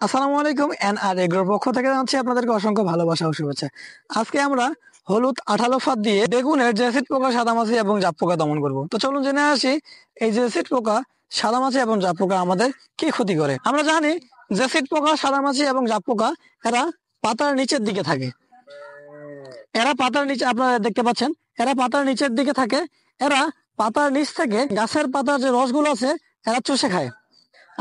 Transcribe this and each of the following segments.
আসসালামু আলাইকুম। এনআর এগ্রোর পক্ষ থেকে জানাচ্ছি আপনাদেরকে অসংখ্য ভালোবাসা ও শুভেচ্ছা। আজকে আমরা হলুদ 18 ফাঁদ দিয়ে বেগুনের জেসিড পোকা, সাদামাছি এবং জাপ পোকা দমন করব। তো চলুন জেনে আসি এই জেসিড পোকা, সাদামাছি এবং জাপ পোকা আমাদের কি ক্ষতি করে। আমরা জানি জেসিড পোকা, সাদামাছি এবং জাপ পোকা এরা পাতার নিচের দিকে থাকে। এরা পাতার নিচে, আপনারা দেখতে পাচ্ছেন, এরা পাতার নিচের দিকে থাকে। এরা পাতার নিচ থেকে গাছের পাতার যে রসগুলো আছে এরা চুষে খায়।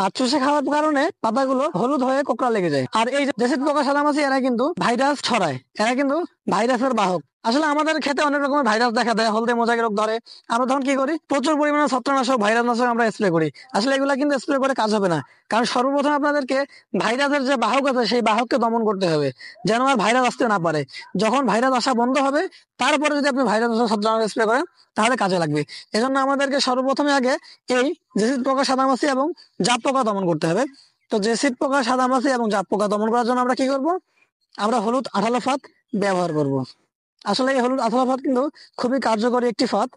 আর চুষে খাওয়ার কারণে পাতাগুলো হলুদ হয়ে কোঁকড়া লেগে যায়। আর এই জেসিড পোকা, সাদামাছি এরা কিন্তু ভাইরাস ছড়ায়। এরা কিন্তু ভাইরাসের বাহক। আসলে আমাদের খেতে অনেক রকমের ভাইরাস দেখা দেয়, হলদে মোজাইক রোগ ধরে। আমরা তখন কি করি? প্রচুর পরিমাণে ছত্রাকনাশক, ভাইরাস নাশক আমরা স্প্রে করি। আসলে এগুলা কিন্তু স্প্রে করে কাজ হবে না। কারণ সর্বপ্রথম আপনাদেরকে ভাইরাসের যে বাহক আছে সেই বাহককে দমন করতে হবে, যেন আর ভাইরাস আসতে না পারে। যখন ভাইরাস আসা বন্ধ হবে তারপরে যদি আপনি ভাইরাস ছত্রাকনাশক স্প্রে করেন তাহলে কাজে লাগবে। এজন্য আমাদেরকে সর্বপ্রথমে আগে এই জেসিড পোকা, সাদামাছি এবং জাপ পোকা দমন করতে হবে। তো জেসিড পোকা, সাদামাছি এবং জাপ পোকা দমন করার জন্য আমরা কি করব? আমরা হলুদ 18 ফাঁদ ব্যবহার করব। আসলে এই হলুদ 18 ফাঁদ কিন্তু খুবই কার্যকরী একটি ফাঁদ।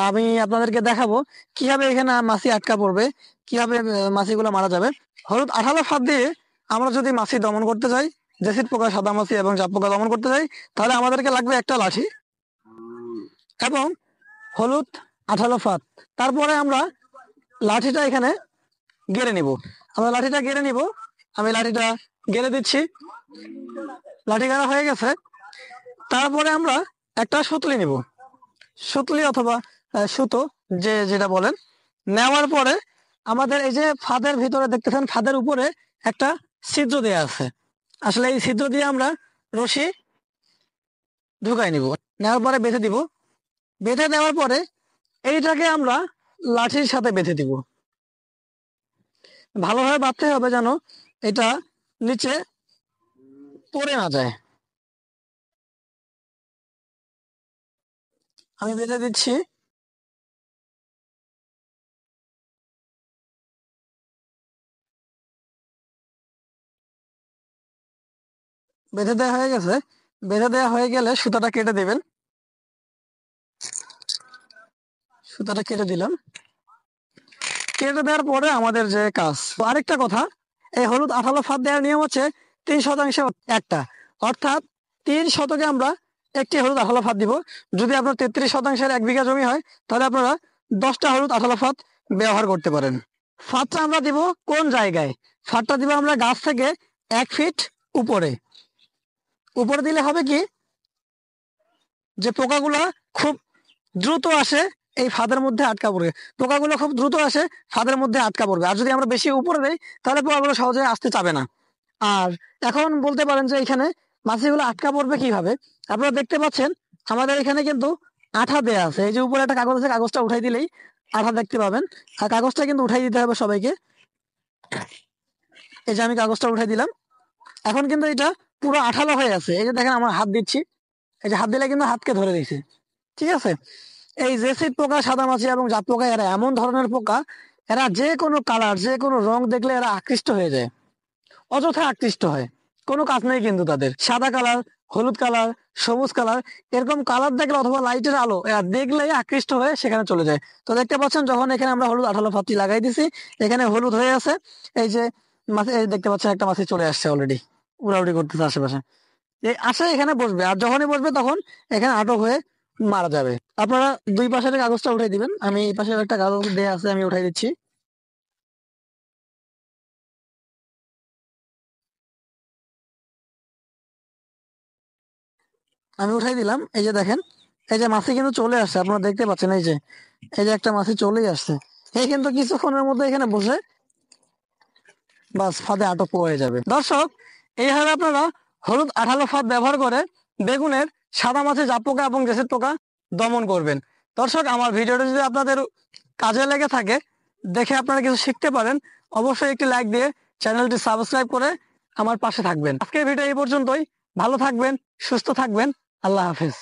আমি আপনাদেরকে দেখাবো কিভাবে এখানে মাছি আটকা পড়বে, কিভাবে মাছিগুলো মারা যাবে। হলুদ 18 ফাঁদ দিয়ে আমরা যদি মাছি দমন করতে চাই, জেসিড পোকা, সাদামাছি এবং জাপ পোকা দমন করতে চাই, তাহলে আমাদেরকে লাগবে একটা লাঠি এবং হলুদ 18 ফাঁদ। তারপরে আমরা লাঠিটা এখানে গেড়ে নিব। আমরা লাঠিটা গেড়ে নিব। আমি লাঠিটা গেড়ে দিচ্ছি। লাঠি গাড়া হয়ে গেছে। তারপরে আমরা একটা সুতলি নিব, সুতলি অথবা সুতো, যেটা বলেন। নেওয়ার পরে আমাদের এই যে ফাঁদের ভিতরে দেখতেছেন, ফাঁদের উপরে একটা ছিদ্র দেওয়া আছে। আসলে এই ছিদ্র দিয়ে আমরা রশি ঢুকাই নিব। নেওয়ার পরে বেঁধে দিব। বেঁধে দেওয়ার পরে এইটাকে আমরা লাঠির সাথে বেঁধে দিব। ভালোভাবে বাঁধতে হবে যেন এটা নিচে পড়ে না যায়। আমি বেঁধে দিচ্ছি। বেঁধে দেওয়া হয়ে গেছে। বেঁধে দেওয়া হয়ে গেলে সুতাটা কেটে দিবেন। সুতাটা কেটে দিলাম। কেটে দেওয়ার পরে আমাদের যে কাজ, আরেকটা কথা, এই হলুদ 18 ফাঁদ দেওয়ার নিয়ম হচ্ছে 3% একটা, অর্থাৎ 3 শতকে আমরা একটি হলুদ 18 ফাঁদ দিব। যদি আপনার 33% 1 বিঘা জমি হয় তাহলে আপনারা 10টা হলুদ 18 ফাঁদ ব্যবহার করতে পারেন। ফাঁদটা আমরা দিব কোন জায়গায়? ফাঁদটা দিব আমরা গাছ থেকে 1 ফিট উপরে। উপরে দিলে হবে কি, যে পোকাগুলো খুব দ্রুত আসে এই ফাঁদের মধ্যে আটকা পড়বে। পোকাগুলো খুব দ্রুত আসে ফাঁদের মধ্যে আটকা পড়বে। আর যদি আমরা বেশি উপরে দেই তাহলে পোকাগুলো সহজে আসতে চাবে না। আর এখন বলতে পারেন যে এখানে মাছিগুলো আটকা পড়বে কিভাবে? আপনারা দেখতে পাচ্ছেন আমাদের এখানে কিন্তু আঠা দেয়া আছে। এই যে উপরে একটা কাগজ আছে, কাগজটা উঠাই দিলেই আঠা দেখতে পাবেন। আর কাগজটা কিন্তু উঠাই দিতে হবে সবাইকে। এই যে আমি কাগজটা উঠাই দিলাম। এখন কিন্তু এটা পুরো আঠালো হয়ে আছে। এই যে দেখেন আমার হাত দিচ্ছি, এই যে হাত দিলে কিন্তু হাতকে ধরে দিয়েছে। ঠিক আছে? এই জেসিড পোকা, সাদামাছি এবং জাত পোকা এরা এমন ধরনের পোকা, এরা যে কোনো কালার, যে কোনো রং দেখলে এরা আকৃষ্ট হয়ে যায়, অযথা আকৃষ্ট হয়। কোনো কাজ নেই কিন্তু তাদের। সাদা কালার, হলুদ কালার, সবুজ কালার, এরকম কালার দেখলে অথবা লাইটের আলো এরা দেখলেই আকৃষ্ট হয়ে সেখানে চলে যায়। তো দেখতে পাচ্ছেন যখন এখানে আমরা হলুদ 18 ফাঁদটি লাগাই দিছি, এখানে হলুদ হয়ে আছে। এই যে মাছি, এই দেখতে পাচ্ছেন একটা মাছি চলে আসছে অলরেডি, উড়াউড়ি করতেছে আশেপাশে। এই আসে এখানে বসবে, আর যখনই বসবে তখন এখানে আটক হয়ে মারা যাবে। আপনারা দুই পাশের কাগজটা উঠাই দিবেন। আমি এই পাশে একটা কাগজ দেয়া আছে, আমি উঠাই দিচ্ছি। আমি উঠাই দিলাম। এই যে দেখেন, এই যে মাছি কিন্তু চলে আসছে, আপনারা দেখতে পাচ্ছেন। এই যে, এই যে একটা মাছি চলেই আসছে। এই কিন্তু কিছুক্ষণের মধ্যে এখানে বসে বাস ফাঁদে আটক হয়ে যাবে। দর্শক, এইভাবে আপনারা হলুদ 18 ফাঁদ ব্যবহার করে বেগুনের সাদা মাছি, জাপ পোকা এবং জেসিড পোকা দমন করবেন। দর্শক, আমার ভিডিওটা যদি আপনাদের কাজে লেগে থাকে, দেখে আপনারা কিছু শিখতে পারেন, অবশ্যই একটি লাইক দিয়ে চ্যানেলটি সাবস্ক্রাইব করে আমার পাশে থাকবেন। আজকের ভিডিও এই পর্যন্তই। ভালো থাকবেন, সুস্থ থাকবেন। আল্লাহ হাফেজ।